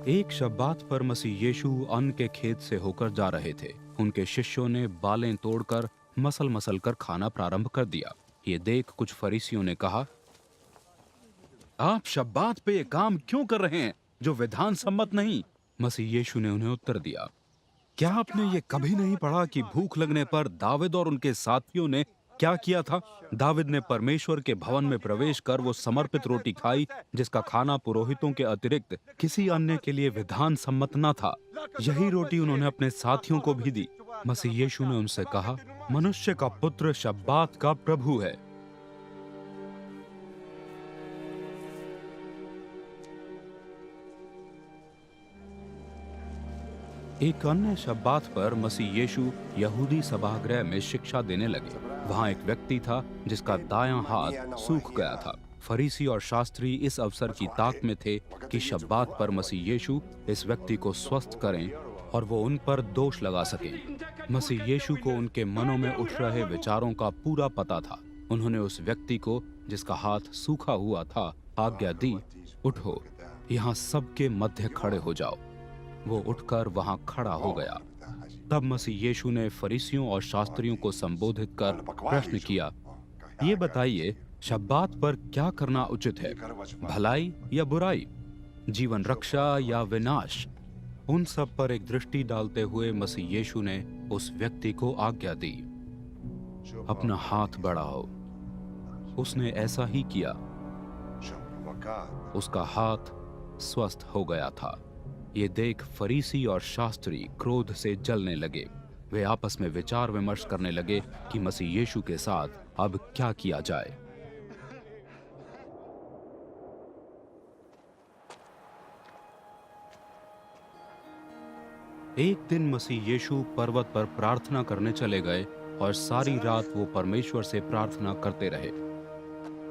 एक शब्बात पर मसीह यीशु अन्न के खेत से होकर जा रहे थे। उनके शिष्यों ने बालें तोड़कर मसल मसल कर खाना प्रारंभ कर दिया। ये देख कुछ फरीसियों ने कहा, आप शब्बात पे ये काम क्यों कर रहे हैं जो विधान सम्मत नहीं? मसीह यीशु ने उन्हें उत्तर दिया, क्या आपने ये कभी नहीं पढ़ा कि भूख लगने पर दाविद और उनके साथियों ने क्या किया था? दाविद ने परमेश्वर के भवन में प्रवेश कर वो समर्पित रोटी खाई जिसका खाना पुरोहितों के अतिरिक्त किसी अन्य के लिए विधान सम्मत न था। यही रोटी उन्होंने अपने साथियों को भी दी। मसीह यीशु ने उनसे कहा, मनुष्य का पुत्र शब्बात का प्रभु है। एक अन्य शब्बात पर मसीह यीशु यहूदी सभागृह में शिक्षा देने लगे। वहां एक व्यक्ति था जिसका दायां हाथ सूख गया था। फरीसी और शास्त्री इस अवसर की ताक में थे कि शब्बात पर मसीह यीशु इस व्यक्ति को स्वस्थ करें और वो उन पर दोष लगा सकें। मसीह यीशु को उनके मनों में उठ रहे विचारों का पूरा पता था। उन्होंने उस व्यक्ति को जिसका हाथ सूखा हुआ था आज्ञा दी, उठो, यहाँ सबके मध्य खड़े हो जाओ। वो उठकर वहां खड़ा हो गया। तब मसीह यीशु ने फरीसियों और शास्त्रियों को संबोधित कर प्रश्न किया, ये बताइए, शब्बात पर क्या करना उचित है, भलाई या बुराई, जीवन रक्षा या विनाश? उन सब पर एक दृष्टि डालते हुए मसीह यीशु ने उस व्यक्ति को आज्ञा दी, अपना हाथ बढ़ाओ। उसने ऐसा ही किया। उसका हाथ स्वस्थ हो गया था। ये देख फरीसी और शास्त्री क्रोध से जलने लगे। वे आपस में विचार विमर्श करने लगे कि मसीह यीशु के साथ अब क्या किया जाए। एक दिन मसीह यीशु पर्वत पर प्रार्थना करने चले गए और सारी रात वो परमेश्वर से प्रार्थना करते रहे।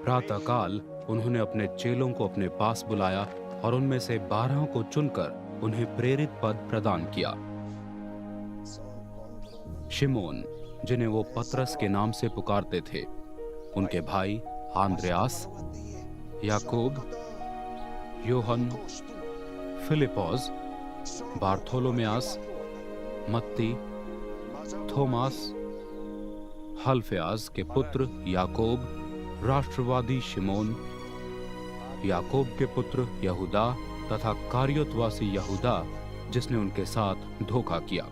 प्रातःकाल उन्होंने अपने चेलों को अपने पास बुलाया और उनमें से 12 को चुनकर उन्हें प्रेरित पद प्रदान किया। शिमोन, जिन्हें वो पतरस के नाम से पुकारते थे, उनके भाई आंद्रयास, याकूब, योहन, फिलिपोस, बार्थोलोमेयास, मत्ती, थोमास, हल्फयास के पुत्र याकूब, राष्ट्रवादी शिमोन, याकूब के पुत्र यहूदा तथा कारियोतवासी यहूदा जिसने उनके साथ धोखा किया।